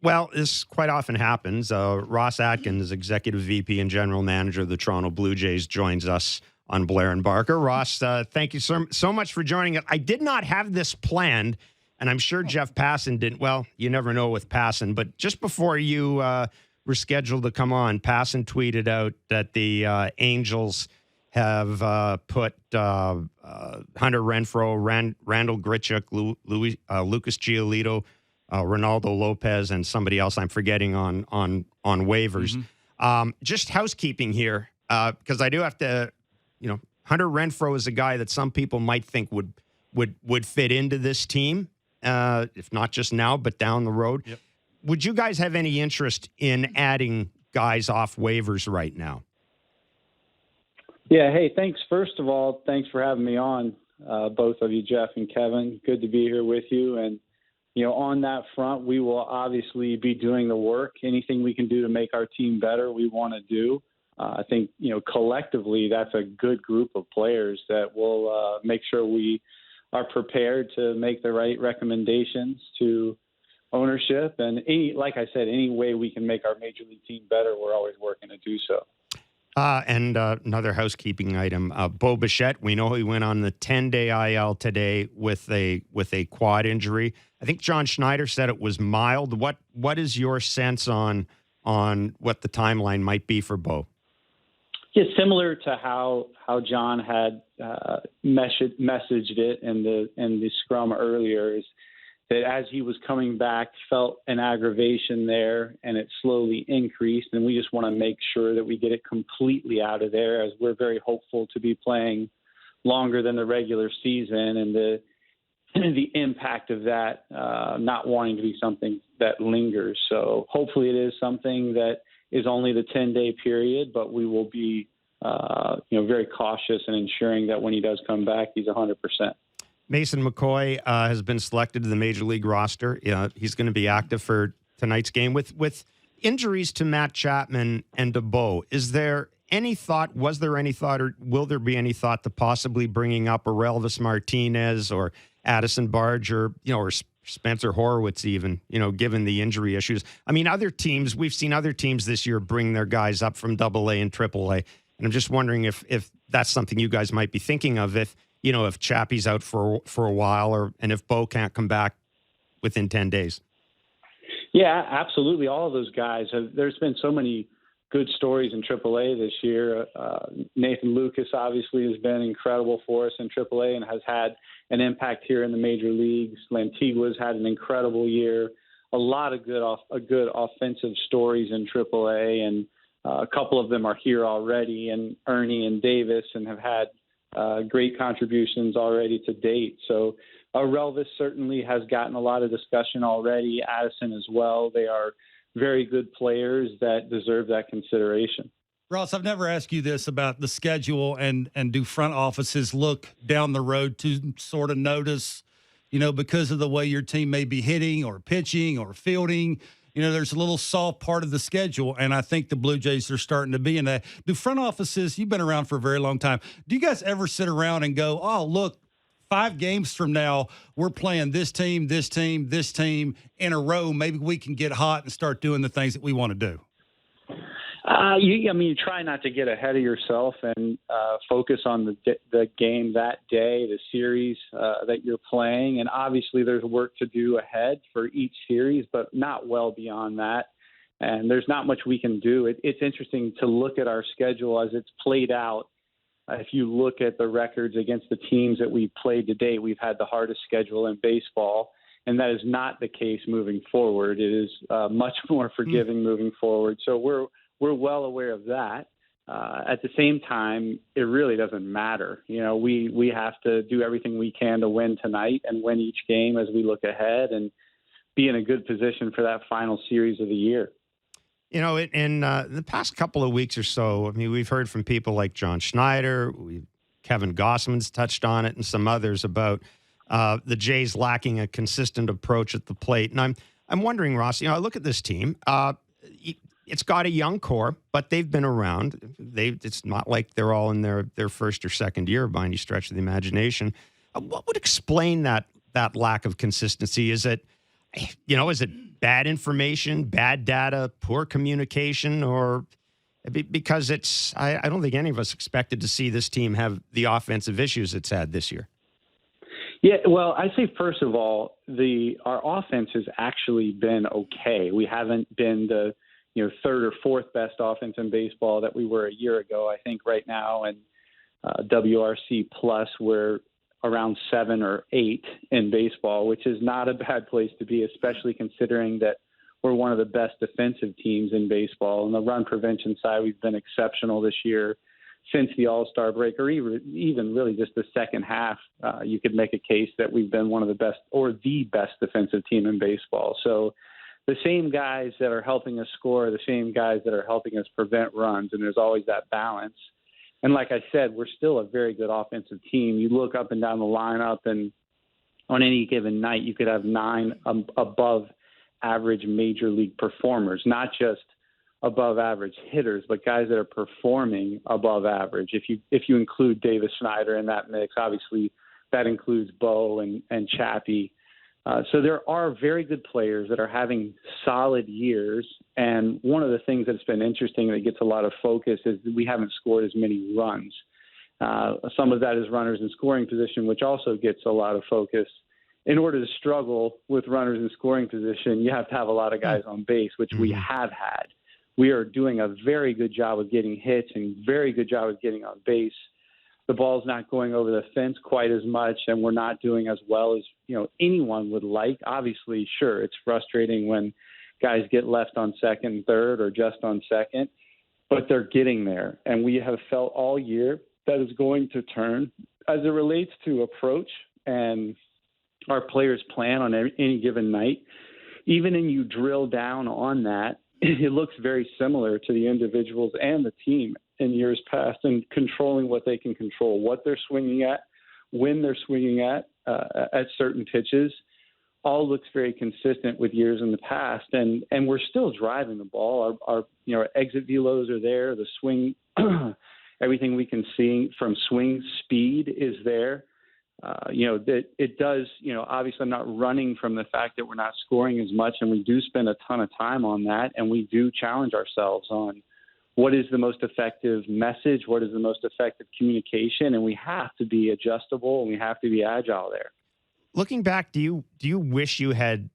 Well, this quite often happens. Ross Atkins, Executive VP and General Manager of the Toronto Blue Jays, joins us on Blair and Barker. Ross, thank you so much for joining us. I did not have this planned, and I'm sure Jeff Passan didn't. Well, you never know with Passan, but just before you were scheduled to come on, Passan tweeted out that the Angels have put Hunter Renfroe, Randall Grichuk, Lucas Giolito, Ronaldo Lopez, and somebody else I'm forgetting on waivers. Just housekeeping here, because I do have to, Hunter Renfroe is a guy that some people might think would fit into this team, if not just now, but down the road. Yep. Would you guys have any interest in adding guys off waivers right now? Yeah, hey, thanks. First of all, thanks for having me on, both of you, Jeff and Kevin. Good to be here with you. And on that front, we will obviously be doing the work. Anything we can do to make our team better, we want to do. I think, collectively, that's a good group of players that will make sure we are prepared to make the right recommendations to ownership. And like I said, any way we can make our major league team better, we're always working to do so. And another housekeeping item, Bo Bichette, we know he went on the 10-day IL today with a quad injury. I think John Schneider said it was mild. What is your sense on what the timeline might be for Bo? Yeah, similar to how John had messaged it in the scrum earlier, is that as he was coming back, felt an aggravation there, and it slowly increased. And we just want to make sure that we get it completely out of there, as we're very hopeful to be playing longer than the regular season, and the impact of that not wanting to be something that lingers. So hopefully it is something that is only the 10-day period, but we will be very cautious in ensuring that when he does come back, he's 100%. Mason McCoy has been selected to the Major League roster. He's going to be active for tonight's game. With injuries to Matt Chapman and to Bo, was there any thought, or will there be any thought to possibly bringing up Aurelvis Martinez or Addison Barge or Spencer Horwitz even, given the injury issues? I mean, we've seen other teams this year bring their guys up from AA and AAA. And I'm just wondering if that's something you guys might be thinking of, if Chappie's out for a while, and if Bo can't come back within 10 days. Yeah, absolutely. All of those guys. There's been so many good stories in AAA this year. Nathan Lucas obviously has been incredible for us in AAA and has had an impact here in the major leagues. Lantigua's had an incredible year. A lot of good offensive stories in AAA, and a couple of them are here already, and Ernie and Davis, and have had great contributions already to date. So Relvis certainly has gotten a lot of discussion already. Addison as well. They are very good players that deserve that consideration. Ross, I've never asked you this about the schedule, and do front offices look down the road to sort of notice, because of the way your team may be hitting or pitching or fielding, there's a little soft part of the schedule, and I think the Blue Jays are starting to be in that. Do front offices, you've been around for a very long time, do you guys ever sit around and go, oh, look, 5 games from now, we're playing this team, this team, this team in a row. Maybe we can get hot and start doing the things that we want to do? You try not to get ahead of yourself and focus on the game that day, the series that you're playing. And obviously there's work to do ahead for each series, but not well beyond that. And there's not much we can do. It's interesting to look at our schedule as it's played out. If you look at the records against the teams that we've played to date, we've had the hardest schedule in baseball. And that is not the case moving forward. It is much more forgiving moving forward. So we're well aware of that. At the same time, it really doesn't matter. We have to do everything we can to win tonight and win each game as we look ahead and be in a good position for that final series of the year. In the past couple of weeks or so, we've heard from people like John Schneider, Kevin Gossman's touched on it, and some others about the Jays lacking a consistent approach at the plate. And I'm wondering, Ross, I look at this team. It's got a young core, but they've been around. It's not like they're all in their first or second year by any stretch of the imagination. What would explain that lack of consistency? Is it is it bad information, bad data, poor communication, or because I don't think any of us expected to see this team have the offensive issues it's had this year. Yeah, well, I say first of all, our offense has actually been okay. We haven't been the third or fourth best offense in baseball that we were a year ago. I think right now in WRC plus we're around 7 or 8 in baseball, which is not a bad place to be, especially considering that we're one of the best defensive teams in baseball. On the run prevention side, we've been exceptional this year since the All-Star break, or even really just the second half. You could make a case that we've been one of the best or the best defensive team in baseball. So the same guys that are helping us score are the same guys that are helping us prevent runs, and there's always that balance. And like I said, we're still a very good offensive team. You look up and down the lineup, and on any given night, you could have 9 above average major league performers, not just above average hitters, but guys that are performing above average. If you include Davis Schneider in that mix, obviously that includes Bo and Chappie. So there are very good players that are having solid years. And one of the things that's been interesting that gets a lot of focus is that we haven't scored as many runs. Some of that is runners in scoring position, which also gets a lot of focus. In order to struggle with runners in scoring position, you have to have a lot of guys on base, which we have had. We are doing a very good job of getting hits and very good job of getting on base. The ball's not going over the fence quite as much, and we're not doing as well as anyone would like. Obviously, sure, it's frustrating when guys get left on second and third or just on second, but they're getting there. And we have felt all year that is going to turn. As it relates to approach and our players' plan on any given night, even when you drill down on that, it looks very similar to the individuals and the team in years past, and controlling what they can control, what they're swinging at, when they're swinging at certain pitches, all looks very consistent with years in the past. And we're still driving the ball. Our exit velos are there. The swing, everything we can see from swing speed is there. It does, obviously I'm not running from the fact that we're not scoring as much, and we do spend a ton of time on that, and we do challenge ourselves on what is the most effective message, what is the most effective communication, and we have to be adjustable and we have to be agile there. Looking back, do you wish you had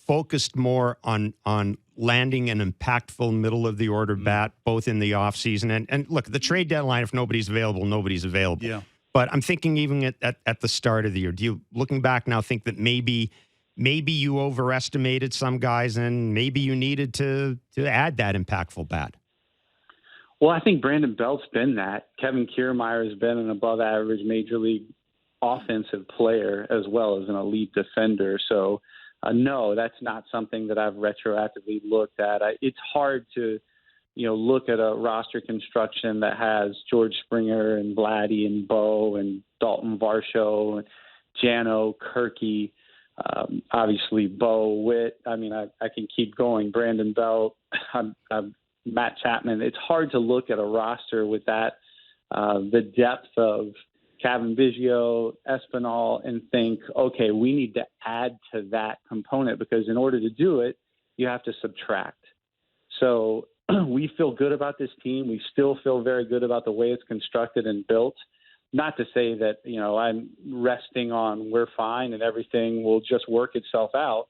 focused more on landing an impactful middle of the order bat, both in the offseason and look, the trade deadline, if nobody's available, nobody's available. Yeah. But I'm thinking even at the start of the year, do you, looking back now, think that maybe you overestimated some guys and maybe you needed to add that impactful bat? Well, I think Brandon Belt's been that. Kevin Kiermaier has been an above-average major league offensive player as well as an elite defender. So, no, that's not something that I've retroactively looked at. It's hard to look at a roster construction that has George Springer and Vladdy and Bo and Dalton Varsho and Jano, Kirky, obviously Bo, Witt. I mean, I can keep going. Brandon Belt, Matt Chapman. It's hard to look at a roster with that, the depth of Kevin Biggio, Espinal, and think, okay, we need to add to that component, because in order to do it, you have to subtract. So we feel good about this team. We still feel very good about the way it's constructed and built. Not to say that, I'm resting on we're fine and everything will just work itself out.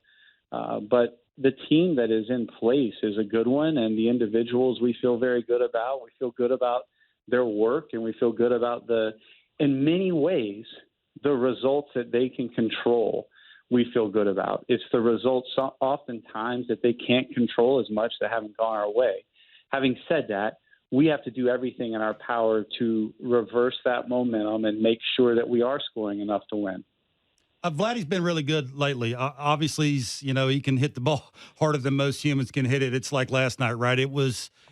But the team that is in place is a good one, and the individuals we feel very good about. We feel good about their work, and we feel good about in many ways, the results that they can control. We feel good about. It's the results oftentimes that they can't control as much that haven't gone our way. Having said that, we have to do everything in our power to reverse that momentum and make sure that we are scoring enough to win. Vladdy's been really good lately. Obviously, he can hit the ball harder than most humans can hit it. It's like last night, right?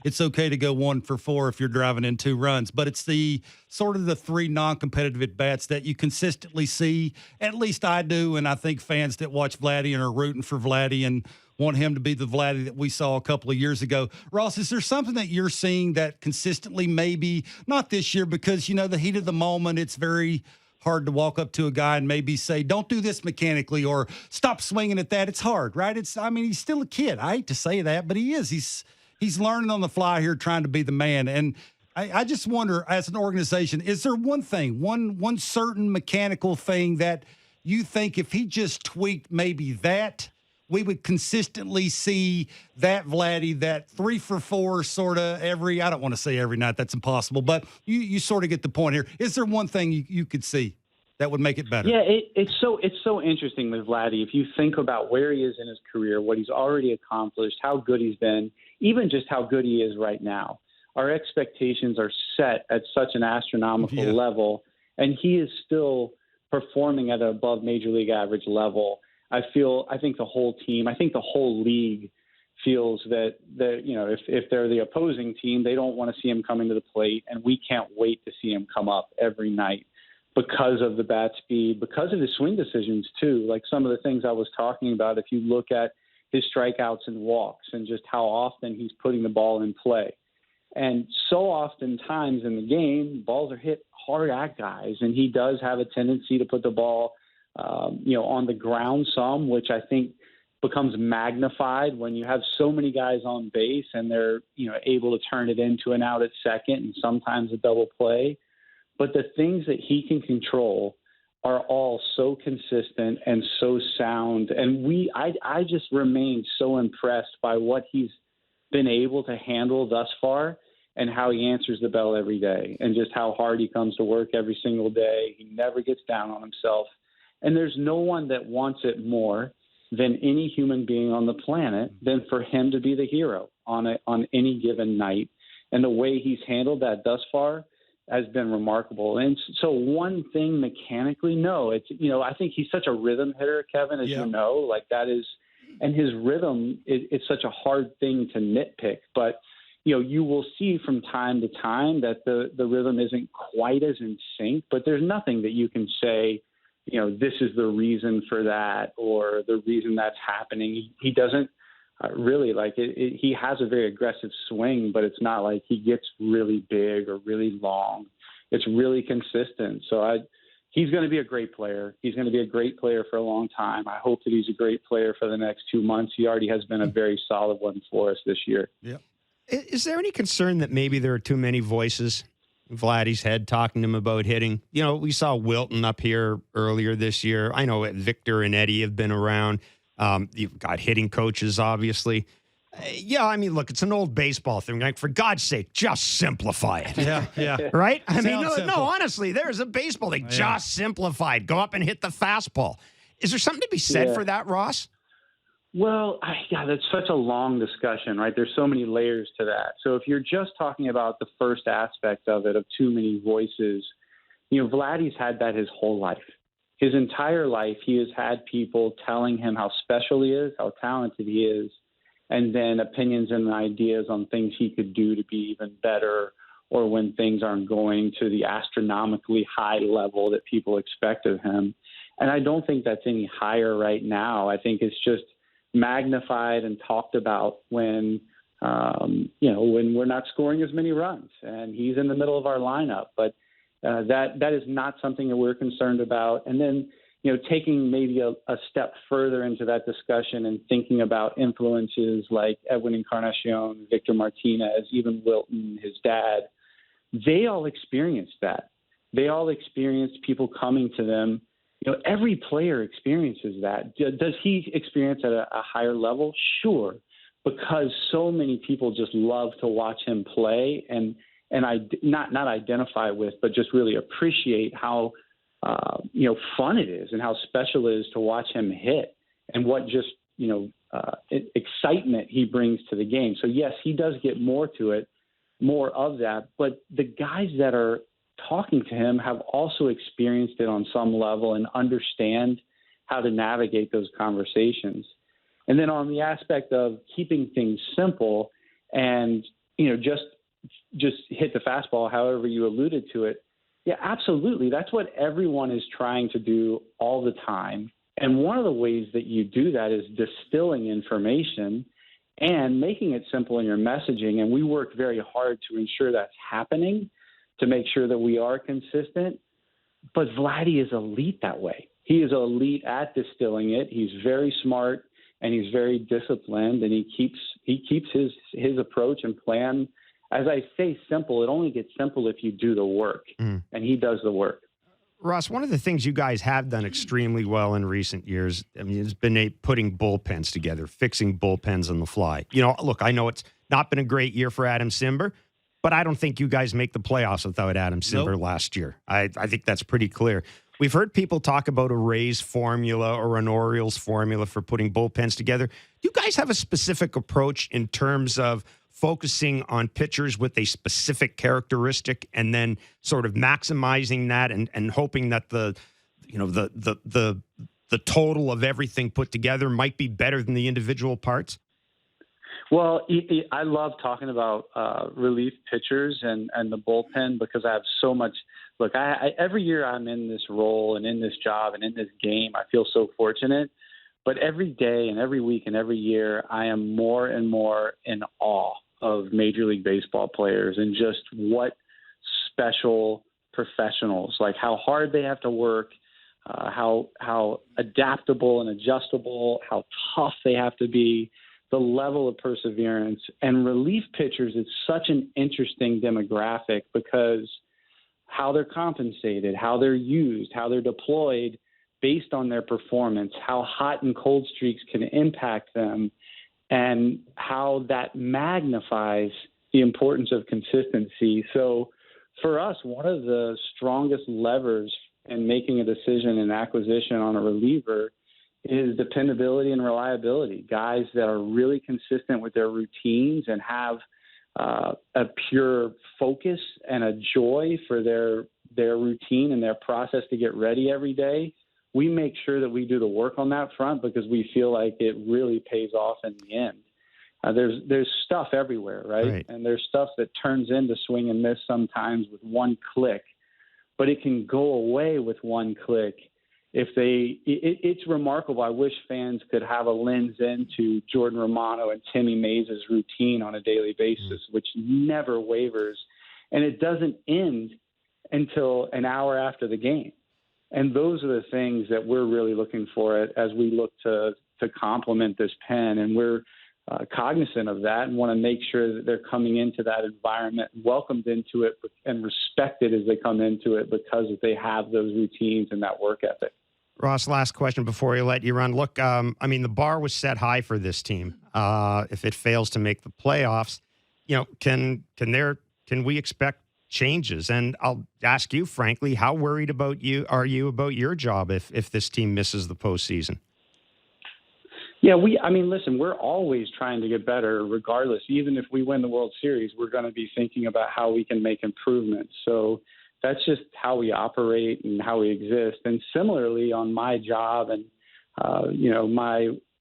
It's okay to go 1 for 4 if you're driving in 2 runs, but it's the sort of the 3 non-competitive at-bats that you consistently see. At least I do, and I think fans that watch Vladdy and are rooting for Vladdy and want him to be the Vladdy that we saw a couple of years ago. Ross, is there something that you're seeing that consistently, maybe not this year because, the heat of the moment, it's very hard to walk up to a guy and maybe say, don't do this mechanically or stop swinging at that. It's hard, right? He's still a kid. I hate to say that, but he is. He's learning on the fly here, trying to be the man. And I just wonder, as an organization, is there one thing, one certain mechanical thing that you think if he just tweaked maybe that, we would consistently see that Vladdy, that 3 for 4 sort of I don't want to say every night, that's impossible, but you sort of get the point here. Is there one thing you could see that would make it better? Yeah, it's so interesting with Vladdy. If you think about where he is in his career, what he's already accomplished, how good he's been, even just how good he is right now. Our expectations are set at such an astronomical level, and he is still performing at an above major league average level. I think the whole team, I think the whole league feels that if they're the opposing team, they don't want to see him coming to the plate, and we can't wait to see him come up every night because of the bat speed, because of his swing decisions too. Like some of the things I was talking about, if you look at his strikeouts and walks and just how often he's putting the ball in play. And so oftentimes in the game, balls are hit hard at guys, and he does have a tendency to put the ball, on the ground some, which I think becomes magnified when you have so many guys on base and they're, able to turn it into an out at second and sometimes a double play. But the things that he can control are all so consistent and so sound. And I just remain so impressed by what he's been able to handle thus far and how he answers the bell every day and just how hard he comes to work every single day. He never gets down on himself. And there's no one that wants it more than any human being on the planet than for him to be the hero on any given night. And the way he's handled that thus far has been remarkable. And so one thing mechanically, no, I think he's such a rhythm hitter, Kevin, as you know, like that is, and his rhythm, it's such a hard thing to nitpick, but you will see from time to time that the rhythm isn't quite as in sync, but there's nothing that you can say, this is the reason for that or the reason that's happening. He doesn't really like it. He has a very aggressive swing, but it's not like he gets really big or really long. It's really consistent. So he's going to be a great player. He's going to be a great player for a long time. I hope that he's a great player for the next 2 months. He already has been a very solid one for us this year. Yeah. Is there any concern that maybe there are too many voices in Vladdy's head talking to him about hitting? We saw Wilton up here earlier this year. I know Victor and Eddie have been around. You've got hitting coaches, obviously. Look, it's an old baseball thing. Like, for God's sake, just simplify it. Yeah. Right? No, honestly, there's a baseball thing. Just simplify it. Go up and hit the fastball. Is there something to be said for that, Ross? Well, that's such a long discussion, right? There's so many layers to that. So if you're just talking about the first aspect of it, of too many voices, Vladdy's had that his whole life. His entire life, he has had people telling him how special he is, how talented he is, and then opinions and ideas on things he could do to be even better, or when things aren't going to the astronomically high level that people expect of him. And I don't think that's any higher right now. I think it's just magnified and talked about when we're not scoring as many runs and he's in the middle of our lineup. But that is not something that we're concerned about. And then, taking maybe a step further into that discussion and thinking about influences like Edwin Encarnacion, Victor Martinez, even Wilton, his dad, they all experienced that. They all experienced people coming to them. Every player experiences that. Does he experience at a higher level? Sure, because so many people just love to watch him play and I not identify with, but just really appreciate how fun it is and how special it is to watch him hit and what just excitement he brings to the game. So yes, he does get more of that. But the guys that are talking to him have also experienced it on some level and understand how to navigate those conversations. And then on the aspect of keeping things simple and, just hit the fastball, however you alluded to it. Yeah, absolutely. That's what everyone is trying to do all the time. And one of the ways that you do that is distilling information and making it simple in your messaging. And we work very hard to ensure that's happening, to make sure that we are consistent. But Vladdy is elite that way. He is elite at distilling it. He's very smart and he's very disciplined, and he keeps his approach and plan. As I say, simple. It only gets simple if you do the work, and he does the work. Ross, one of the things you guys have done extremely well in recent years, I mean, has been putting bullpens together, fixing bullpens on the fly. You know, look, I know it's not been a great year for Adam Simber, but I don't think you guys make the playoffs without Adam Simber last year. I think that's pretty clear. We've heard people talk about a Rays formula or an Orioles formula for putting bullpens together. Do you guys have a specific approach in terms of focusing on pitchers with a specific characteristic and then sort of maximizing that and hoping that the total of everything put together might be better than the individual parts? Well, I love talking about relief pitchers and the bullpen because I have so much. Look, every year I'm in this role and in this job and in this game, I feel so fortunate. But every day and every week and every year, I am more and more in awe of Major League Baseball players and just what special professionals, like how hard they have to work, how adaptable and adjustable, how tough they have to be, the level of perseverance. And relief pitchers is such an interesting demographic because how they're compensated, how they're used, how they're deployed based on their performance, how hot and cold streaks can impact them, and how that magnifies the importance of consistency. So for us, one of the strongest levers in making a decision and acquisition on a reliever is dependability and reliability. Guys that are really consistent with their routines and have a pure focus and a joy for their routine and their process to get ready every day. We make sure that we do the work on that front because we feel like it really pays off in the end. There's stuff everywhere, right? And there's stuff that turns into swing and miss sometimes with one click, but it can go away with one click. It's remarkable. I wish fans could have a lens into Jordan Romano and Timmy Mays' routine on a daily basis, which never wavers, and it doesn't end until an hour after the game. And those are the things that we're really looking for as we look to complement this pen. And we're cognizant of that and want to make sure that they're coming into that environment, welcomed into it, and respected as they come into it because they have those routines and that work ethic. Ross, last question before we let you run. Look, I mean, the bar was set high for this team. If it fails to make the playoffs, you know, can we expect changes? And I'll ask you, frankly, how worried are you about your job if this team misses the postseason? Yeah, listen, we're always trying to get better regardless. Even if we win the World Series, we're going to be thinking about how we can make improvements. So that's just how we operate and how we exist. And similarly on my job and,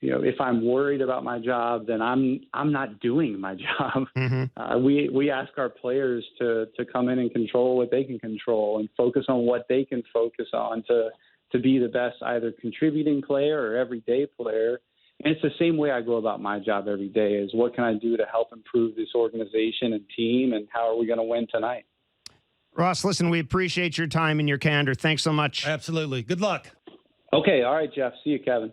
if I'm worried about my job, then I'm not doing my job. Mm-hmm. We ask our players to come in and control what they can control and focus on what they can focus on to be the best either contributing player or everyday player. And it's the same way I go about my job every day is what can I do to help improve this organization and team, and how are we going to win tonight? Ross, listen, we appreciate your time and your candor. Thanks so much. Absolutely. Good luck. Okay. All right, Jeff. See you, Kevin.